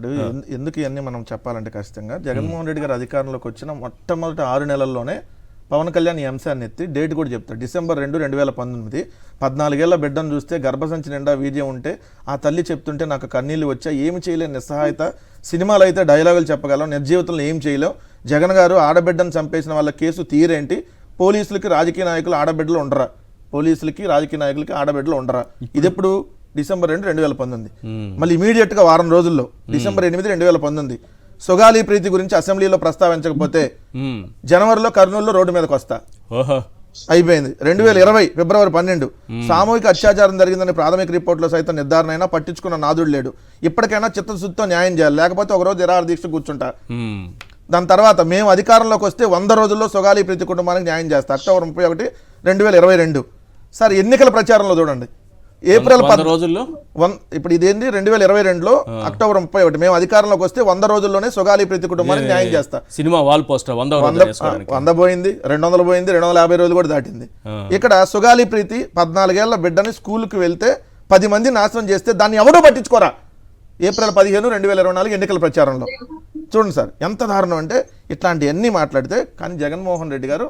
ఇప్పుడు ఎందుకు ఇవన్నీ మనం చెప్పాలంటే ఖచ్చితంగా జగన్మోహన్ రెడ్డి గారు అధికారంలోకి వచ్చిన మొట్టమొదటి 6 నెలల్లోనే పవన్ కళ్యాణ్ ఈ అంశాన్ని ఎత్తి డేట్ కూడా చెప్తాడు. డిసెంబర్ 2, 2019 14 ఏళ్ల బిడ్డను చూస్తే గర్భసంచి నిండా వీర్యం ఉంటే ఆ తల్లి చెప్తుంటే నాకు కన్నీళ్ళు వచ్చా, ఏమి చేయలేని నిస్సహాయత, సినిమాలు అయితే డైలాగులు చెప్పగలం, నిర్జీవితంలో ఏం చేయలేం, జగన్ గారు ఆడబిడ్డను చంపేసిన వాళ్ళ కేసు తీరేంటి, పోలీసులకి రాజకీయ నాయకులు ఆడబిడ్డలు ఉండరా, పోలీసులకి రాజకీయ నాయకులకి ఆడబిడ్డలు ఉండరా. ఇది ఎప్పుడు? డిసెంబర్ 2, 2019. మళ్ళీ ఇమీడియట్గా వారం రోజుల్లో డిసెంబర్ 8, 2019 సుగాలి ప్రీతి గురించి అసెంబ్లీలో ప్రస్తావించకపోతే జనవరిలో కర్నూలులో రోడ్డు మీదకి వస్తా అయిపోయింది. 2020 ఫిబ్రవరి 12 సామూహిక అత్యాచారం జరిగిందని ప్రాథమిక రిపోర్టులో సైతం నిర్ధారణ అయినా పట్టించుకున్న నాదుడు లేడు. ఇప్పటికైనా చిత్తశుద్ధితో న్యాయం చేయాలి, లేకపోతే ఒకరోజు నిరాహార దీక్ష కూర్చుంటా. దాని తర్వాత మేము అధికారంలోకి వస్తే 100 రోజుల్లో సుగాలి ప్రీతి కుటుంబానికి న్యాయం చేస్తా. అక్టోబర్ 31, 2022. సార్ ఎన్నికల ప్రచారంలో చూడండి, ఏప్రిల్ 10 రోజుల్లో ఇప్పుడు ఇదేంటి 2022లో అక్టోబర్ 31 మేము అధికారంలోకి వస్తే 100 రోజుల్లోనే సుగాలి ప్రీతి కుటుంబానికి న్యాయం చేస్తా. సినిమా వాల్ పోస్టర్ 100 పోయింది, 200 పోయింది, 250 రోజులు కూడా దాటింది. ఇక్కడ సుగాలి ప్రీతి 14 ఏళ్ల బిడ్డని స్కూల్కి వెళ్తే 10 మంది నాశనం చేస్తే దాన్ని ఎవరూ పట్టించుకోరా. ఏప్రిల్ 15, 2024 ఎన్నికల ప్రచారంలో చూడండి సార్ ఎంత దారుణం అంటే ఇట్లాంటివన్నీ మాట్లాడితే. కానీ జగన్మోహన్ రెడ్డి గారు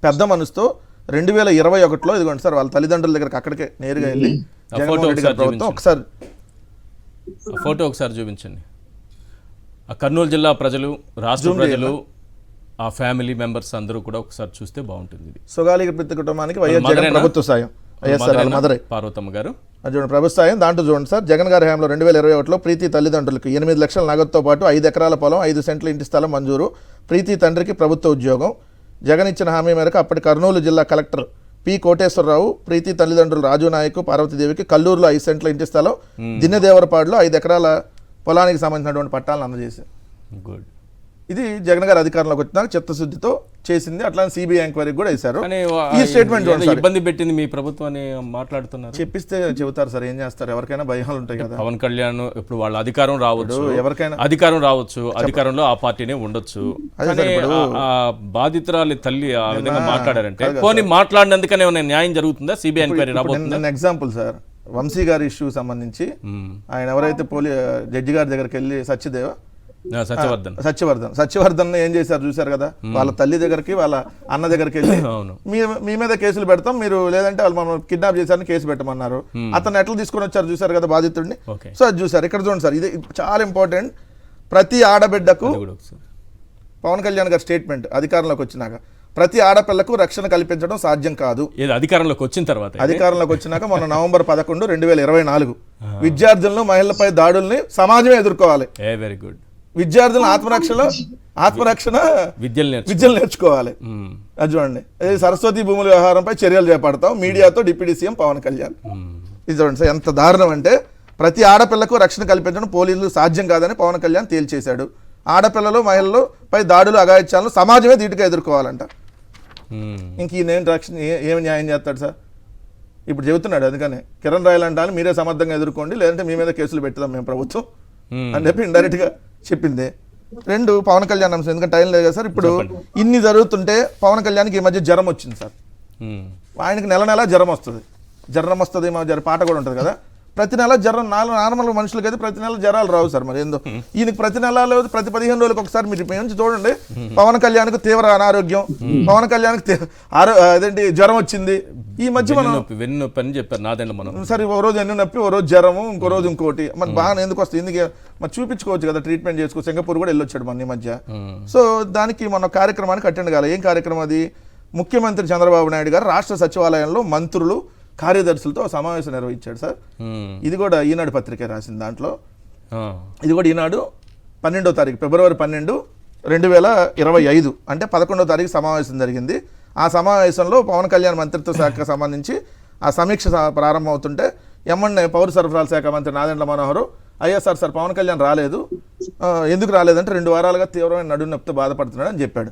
పెద్ద మనసుతో 2021లో ఇదిగోండి సార్ వాళ్ళ తల్లిదండ్రుల దగ్గరకు అక్కడికే నేరుగా వెళ్ళి జగన్మోహన్ రెడ్డి గారి ప్రభుత్వం ఒకసారి ఫోటో ఒకసారి చూపించండి. ఆ కర్నూలు జిల్లా ప్రజలు, రాష్ట్ర ప్రజలు, ఆ ఫ్యామిలీ మెంబర్స్ అందరూ కూడా ఒకసారి చూస్తే బాగుంటుంది. ఇది సుగాలి ప్రీతి కుటుంబానికి వైఎస్ జగన్ ప్రభుత్వ సాయం, మదరై పార్వతమ్మ గారు చూడండి ప్రభుత్వ సాయం. దాంట్లో చూడండి సార్ జగన్ గారి హయాంలో 2021లో ప్రీతి తల్లిదండ్రులకు 8 లక్షల నగదుతో పాటు 5 ఎకరాల పొలం, 5 సెంట్ల ఇంటి స్థలం మంజూరు. ప్రీతి తండ్రికి ప్రభుత్వ ఉద్యోగం. జగన్ ఇచ్చిన హామీ మేరకు అప్పటి కర్నూలు జిల్లా కలెక్టర్ పి కోటేశ్వరరావు ప్రీతి తల్లిదండ్రులు రాజు నాయక్, పార్వతీదేవికి కల్లూరులో 5 సెంట్ల ఇంటి స్థలం, దిన్నెదేవరపాడులో 5 ఎకరాల పొలానికి సంబంధించినటువంటి పట్టాలను అందజేశారు. గుడ్. ఇది జగన్ గారు అధికారంలోకి వచ్చినాక చిత్తశుద్ధితో చేసింది. అట్లా సిబిఐ ఎంక్వైరీకి కూడా వేశారు. ఈ స్టేట్మెంట్ ఇబ్బంది పెట్టింది మీ ప్రభుత్వాన్ని మాట్లాడుతున్నారు. చెప్పిస్తే చెబుతారు సార్, ఏం చేస్తారు, ఎవరికైనా భయాలు ఉంటాయి కదా. పవన్ కళ్యాణ్ ఇప్పుడు వాళ్ళ అధికారం రావచ్చు, ఎవరికైనా అధికారం రావచ్చు, అధికారంలో ఆ పార్టీనే ఉండొచ్చు. బాధితురాలి తల్లి ఆ విధంగా మాట్లాడారంటే పోనీ మాట్లాడినందుకనే న్యాయం జరుగుతుందా? సిబిఐ ఎంక్వైరీ రాబోతుంది. ఎగ్జాంపుల్ సార్ వంశీ గారి ఇష్యూ సంబంధించి ఆయన ఎవరైతే జడ్జి గారి దగ్గరికి వెళ్ళి సత్యవర్ధన్ ఏం చేశారు చూశారు కదా. వాళ్ళ తల్లి దగ్గరికి వాళ్ళ అన్న దగ్గరికి వెళ్ళి మీ మీద కేసులు పెడతాం, మీరు లేదంటే వాళ్ళు మనం కిడ్నాప్ చేశారని కేసు పెట్టమన్నారు. అతను ఎట్లా తీసుకొని వచ్చారు చూశారు కదా బాధితుడిని. సో అది చూసారు. ఇక్కడ చూడండి సార్, ఇది చాలా ఇంపార్టెంట్. ప్రతి ఆడబిడ్డకు పవన్ కళ్యాణ్ గారి స్టేట్మెంట్ అధికారంలోకి వచ్చినాక ప్రతి ఆడపిల్లకు రక్షణ కల్పించడం సాధ్యం కాదు. అధికారంలోకి వచ్చిన తర్వాత అధికారంలోకి వచ్చినాక మొన్న నవంబర్ 11, 2024 విద్యార్థులను మహిళలపై దాడుల్ని సమాజమే ఎదుర్కోవాలి. Very good. విద్యార్థులను ఆత్మరక్షణ విద్యలు నేర్చుకోవాలి. అది చూడండి. సరస్వతి భూముల వ్యవహారంపై చర్యలు చేపడతాం, మీడియాతో డిప్యూటీ సీఎం పవన్ కళ్యాణ్. ఇది చూడండి సార్ ఎంత దారుణం అంటే ప్రతి ఆడపిల్లకు రక్షణ కల్పించడం పోలీసులు సాధ్యం కాదని పవన్ కళ్యాణ్ తేల్చేశాడు. ఆడపిల్లలు మహిళలు పై దాడులు అఘాయిత్యాలను సమాజమే ధీటుగా ఎదుర్కోవాలంట. ఇంక ఈయన రక్షణ ఏమి న్యాయం చేస్తాడు సార్? ఇప్పుడు చెబుతున్నాడు అందుకనే కిరణ్ రాయల్ అంటాను మీరే సమర్థంగా ఎదుర్కోండి, లేదంటే మీ మీద కేసులు పెడతాం మేము ప్రభుత్వం అని చెప్పి ఇండైరెక్ట్ గా చెప్పింది. 2 పవన్ కళ్యాణ్ అంశం, ఎందుకంటే టైం లేదు కదా సార్. ఇప్పుడు ఇన్ని జరుగుతుంటే పవన్ కళ్యాణ్కి ఈ మధ్య జ్వరం వచ్చింది సార్. ఆయనకి నెల జ్వరం వస్తుంది పాట కూడా ఉంటుంది కదా. ప్రతి నెల జ్వరం నార్మల్ మనుషులకి అయితే ప్రతి నెల జ్వరాలు రావు సార్. మరి ఏందో ఈయనకి ప్రతి నెల లేదు, ప్రతి 15 రోజులకు ఒకసారి మీరు నుంచి చూడండి. పవన్ కళ్యాణ్కి తీవ్ర అనారోగ్యం, పవన్ కళ్యాణ్కి అదేంటి జ్వరం వచ్చింది. ఈ మధ్య మనం వెన్నునొప్పి అని చెప్పారు నాదండి మనం. సరే ఓ రోజు ఎన్ను నొప్పి, ఓ రోజు జ్వరము, ఇంకో రోజు ఇంకోటి. మరి బాగా ఎందుకు వస్తుంది? ఎందుకు మరి చూపించుకోవచ్చు కదా, ట్రీట్మెంట్ చేసుకోవచ్చు. సింగపూర్ కూడా వెళ్ళొచ్చాడు మన ఈ మధ్య. సో దానికి మన కార్యక్రమానికి అటెండ్ కావాలి. ఏం కార్యక్రమం అది? ముఖ్యమంత్రి చంద్రబాబు నాయుడు గారు రాష్ట్ర సచివాలయంలో మంత్రులు కార్యదర్శులతో సమావేశం నిర్వహించాడు సార్. ఇది కూడా ఈనాడు పత్రిక రాసింది. దాంట్లో ఇది కూడా ఈనాడు 12వ తారీఖు ఫిబ్రవరి 12, 2025 అంటే 11వ తారీఖు సమావేశం జరిగింది. ఆ సమావేశంలో పవన్ కళ్యాణ్ మంత్రిత్వ శాఖకు సంబంధించి ఆ సమీక్ష ప్రారంభం అవుతుంటే ఎమ్మెల్యే పౌర సరఫరాల శాఖ మంత్రి నాదెండ్ల మనోహర్ సార్ పవన్ కళ్యాణ్ రాలేదు, ఎందుకు రాలేదంటే 2 వారాలుగా తీవ్రమైన నడుము నొప్పితో బాధపడుతున్నాడు అని చెప్పాడు.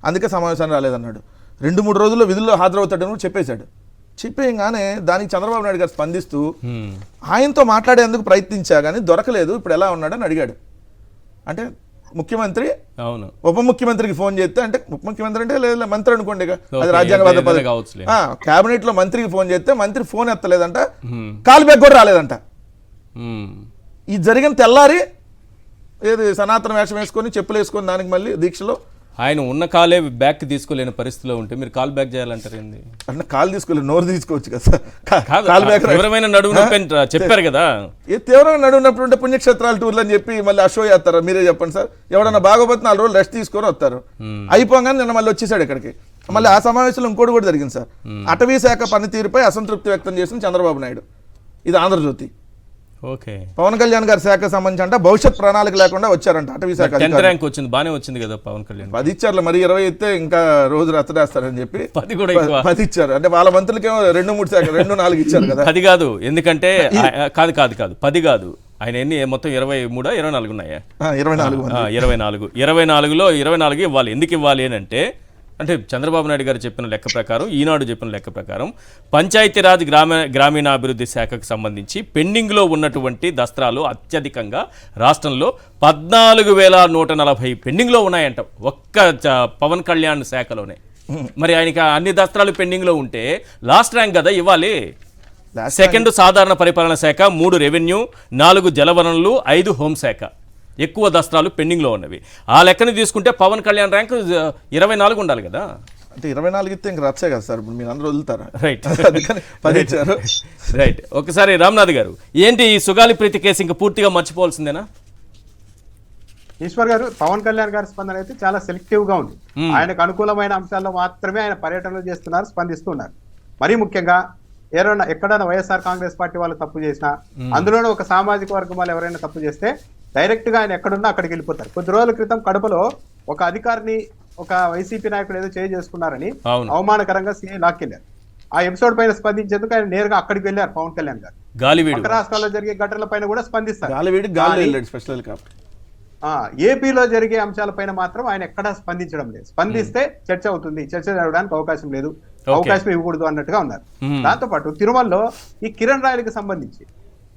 అందుకే సమావేశాన్ని రాలేదన్నాడు. 2-3 రోజుల్లో విధుల్లో హాజరవుతాడని చెప్పేశాడు. చెప్పేయంగానే దానికి చంద్రబాబు నాయుడు గారు స్పందిస్తూ ఆయనతో మాట్లాడేందుకు ప్రయత్నించా కానీ దొరకలేదు, ఇప్పుడు ఎలా ఉన్నాడని అడిగాడు. అంటే ముఖ్యమంత్రి ఉప ముఖ్యమంత్రికి ఫోన్ చేస్తే, అంటే ఉప ముఖ్యమంత్రి అంటే లేదు మంత్రి అనుకోండి, అది రాజ్యాంగబద్ధ పదవి. కేబినెట్ లో మంత్రికి ఫోన్ చేస్తే మంత్రి ఫోన్ ఎత్తలేదంట, కాల్ బ్యాక్ కూడా రాలేదంట. ఈ జరిగిన తెల్లారి ఏది సనాతన వేషం వేసుకొని చెప్పులు వేసుకొని దానికి మళ్ళీ దీక్షలో ఆయన ఉన్న కాలే బ్యాక్ తీసుకోలేని పరిస్థితిలో ఉంటే మీరు కాల్ బ్యాక్ చేయాలంటారు ఏంది? అంటే కాలు తీసుకోలేదు, నోరు తీసుకోవచ్చు కదా సార్. కాదు, కాలు బ్యాక్ తీవ్రమైన నడుము నొప్పి అని చెప్పారు కదా. ఏ తీవ్రంగా నడువున్నప్పుడు ఉంటే పుణ్యక్షేత్రాలు టూర్లు అని చెప్పి మళ్ళీ అషో చేస్తారా? మీరే చెప్పండి సార్. ఎవడన్నా బాగోపోతే 4 రోజులు రెస్ట్ తీసుకొని వస్తారు. అయిపోగానే నిన్న మళ్ళీ వచ్చేసాడు ఇక్కడికి. మళ్ళీ ఆ సమావేశంలో ఇంకోటి కూడా జరిగింది సార్. అటవీ శాఖ పనితీరుపై అసంతృప్తి వ్యక్తం చేసిన చంద్రబాబు నాయుడు. ఇది ఆంధ్రజ్యోతి. ఓకే, పవన్ కళ్యాణ్ గారి శాఖ సంబంధించి అంటే భవిష్యత్ ప్రణాళిక లేకుండా వచ్చారంట అటవీ శాఖ. 10th ర్యాంక్ వచ్చింది, బాగానే వచ్చింది కదా పవన్ కళ్యాణ్. 10 ఇచ్చారు, మరి 20 ఇస్తే ఇంకా రోజు రచ్చడేస్తారని చెప్పి 10 కూడా ఎక్కువ. 10 ఇచ్చారు. అంటే వాళ్ళ మంత్రులకేమో 2-3 శాఖ 2-4 ఇచ్చారు కదా. 10 కాదు, ఎందుకంటే కాదు 10 కాదు. ఆయన ఎన్ని మొత్తం 23 24 ఉన్నాయా? 24 24 ఇవ్వాలి. ఎందుకు ఇవ్వాలి అని అంటే చంద్రబాబు నాయుడు గారు చెప్పిన లెక్క ప్రకారం, ఈనాడు చెప్పిన లెక్క ప్రకారం పంచాయతీరాజ్ గ్రామీణాభివృద్ధి శాఖకు సంబంధించి పెండింగ్లో ఉన్నటువంటి దస్త్రాలు అత్యధికంగా రాష్ట్రంలో 14,140 పెండింగ్లో ఉన్నాయంట ఒక్క పవన్ కళ్యాణ్ శాఖలోనే. మరి ఆయనకి అన్ని దస్త్రాలు పెండింగ్లో ఉంటే లాస్ట్ ర్యాంక్ కదా ఇవ్వాలి. సెకండ్ సాధారణ పరిపాలన శాఖ, 3 రెవెన్యూ, 4 జలవనరులు, 5 హోంశాఖ. ఎక్కువ దస్త్రాలు పెండింగ్లో ఉన్నవి. ఆ లెక్కని తీసుకుంటే పవన్ కళ్యాణ్ ర్యాంక్ 24 ఉండాలి కదా. అంటే 24 ఇస్తే ఇంక రచ్చే కదా సార్. ఇప్పుడు మీరు అందరూ వదులుతారా? రైట్, అందుకని 10 ఇచ్చారు. రైట్. ఒకసారి రామ్నాథ్ గారు, ఏంటి ఈ సుగాలి ప్రీతి కేసు ఇంకా పూర్తిగా మర్చిపోవాల్సిందేనా? ఈశ్వర్ గారు, పవన్ కళ్యాణ్ గారి స్పందన అయితే చాలా సెలెక్టివ్ గా ఉంది. ఆయనకు అనుకూలమైన అంశాల్లో మాత్రమే ఆయన పర్యటనలు చేస్తున్నారు, స్పందిస్తున్నారు. మరీ ముఖ్యంగా ఎక్కడైనా వైఎస్ఆర్ కాంగ్రెస్ పార్టీ వాళ్ళు తప్పు చేసినా, అందులోనే ఒక సామాజిక వర్గం వాళ్ళు ఎవరైనా తప్పు చేస్తే డైరెక్ట్ గా ఆయన ఎక్కడున్నా అక్కడికి వెళ్ళిపోతారు. కొద్ది రోజుల క్రితం కడపలో ఒక అధికారిని ఒక వైసీపీ నాయకుడు ఏదో చేసుకున్నారని అవమానకరంగా సీఐ లాక్కెళ్లారు. ఆ ఎపిసోడ్ పైన స్పందించేందుకు ఆయన నేరుగా అక్కడికి వెళ్ళారు పవన్ కళ్యాణ్ గారు. పక్క రాష్ట్రాల్లో జరిగే ఘటనల పైన కూడా స్పందిస్తారు. ఏపీలో జరిగే అంశాలపైన మాత్రం ఆయన ఎక్కడా స్పందించడం లేదు. స్పందిస్తే చర్చ అవుతుంది, చర్చ జరగడానికి అవకాశం లేదు, అవకాశం ఇవ్వకూడదు అన్నట్టుగా ఉన్నారు. దాంతో పాటు తిరుమలలో ఈ కిరణ్ రాయలకి సంబంధించి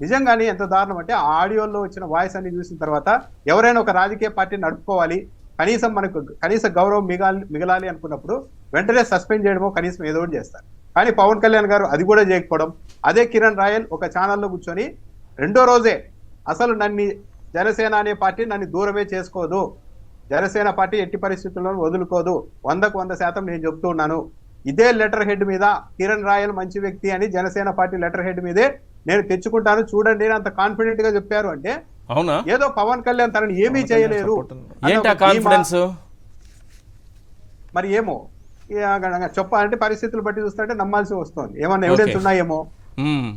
నిజంగానే ఎంత దారుణం అంటే, ఆ ఆడియోలో వచ్చిన వాయిస్ అన్ని చూసిన తర్వాత ఎవరైనా ఒక రాజకీయ పార్టీని నడుపుకోవాలి, కనీసం మనకు కనీస గౌరవం మిగలాలి అనుకున్నప్పుడు వెంటనే సస్పెండ్ చేయడమో కనీసం ఏదో ఒకటి చేస్తారు. కానీ పవన్ కళ్యాణ్ గారు అది కూడా చేయకపోవడం, అదే కిరణ్ రాయల్ ఒక ఛానల్లో కూర్చొని రెండో రోజే అసలు జనసేన అనే పార్టీ నన్ను దూరమే చేసుకోదు, జనసేన పార్టీ ఎట్టి పరిస్థితుల్లోనూ వదులుకోదు, 100% నేను చెప్తూ ఉన్నాను, ఇదే లెటర్ హెడ్ మీద కిరణ్ రాయల్ మంచి వ్యక్తి అని జనసేన పార్టీ లెటర్ హెడ్ మీదే నేను తెచ్చుకుంటాను చూడండి అంత కాన్ఫిడెంట్ గా చెప్పారు. అంటే అవునా, ఏదో పవన్ కళ్యాణ్ తనని ఏమీ చేయలేరు మరి ఏమో చెప్పాలంటే పరిస్థితులు బట్టి చూస్తుంటే నమ్మాల్సి వస్తుంది. ఏమన్నా ఎవిడెన్స్ ఉన్నాయేమో.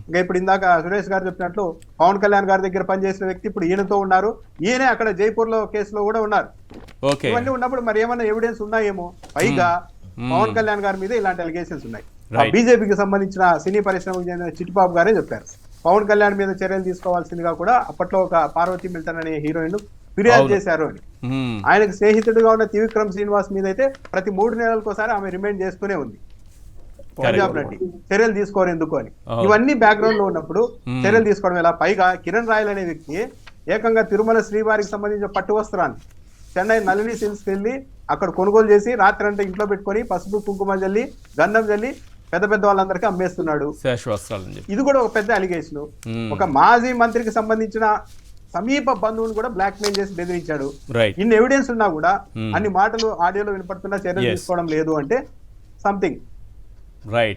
ఇంకా ఇప్పుడు ఇందాక సురేష్ గారు చెప్పినట్లు పవన్ కళ్యాణ్ గారి దగ్గర పనిచేసిన వ్యక్తి ఇప్పుడు ఈయనతో ఉన్నారు, ఈయనే అక్కడ జైపూర్ లో కేసులో కూడా ఉన్నారు. ఇవన్నీ ఉన్నప్పుడు మరి ఏమన్నా ఎవిడెన్స్ ఉన్నాయేమో. పైగా పవన్ కళ్యాణ్ గారి మీద ఇలాంటి అలిగేషన్స్ ఉన్నాయి. బీజేపీకి సంబంధించిన సినీ పరిశ్రమకు చెందిన చిట్టిబాబు గారే చెప్పారు పవన్ కళ్యాణ్ మీద చర్యలు తీసుకోవాల్సిందిగా. కూడా అప్పట్లో ఒక పార్వతి మిల్టన్ అనే హీరోయిన్ ఫిర్యాదు చేశారు అని. ఆయనకు స్నేహితుడిగా ఉన్న త్రివిక్రమ్ శ్రీనివాస్ మీద అయితే ప్రతి 3 నెలలకోసారి ఆమె రిమైండ్ చేస్తూనే ఉంది పంజాబ్ నటి. చర్యలు తీసుకోరు ఎందుకు అని. ఇవన్నీ బ్యాక్గ్రౌండ్ లో ఉన్నప్పుడు చర్యలు తీసుకోవడం ఎలా? పైగా కిరణ్ రాయల్ అనే వ్యక్తి ఏకంగా తిరుమల శ్రీవారికి సంబంధించిన పట్టు వస్త్రాన్ని చెన్నై నళిని సిల్క్స్ వెళ్ళి అక్కడ కొనుగోలు చేసి రాత్రి అంతా ఇంట్లో పెట్టుకొని పసుపు కుంకుమ జల్లి గంధం జల్లి పెద్ద పెద్ద వాళ్ళందరికీ అమ్మేస్తున్నాడు. ఇది కూడా ఒక పెద్ద అలిగేషన్. ఒక మాజీ మంత్రికి సంబంధించిన సమీప బంధువుని కూడా బ్లాక్ మెయిల్ చేసి బెదిరించాడు. ఇన్ని ఎవిడెన్స్ ఉన్నా కూడా అన్ని మాటలు ఆడియోలో వినపడుతున్నా చర్యలు తీసుకోవడం లేదు అంటే సంథింగ్ రైట్.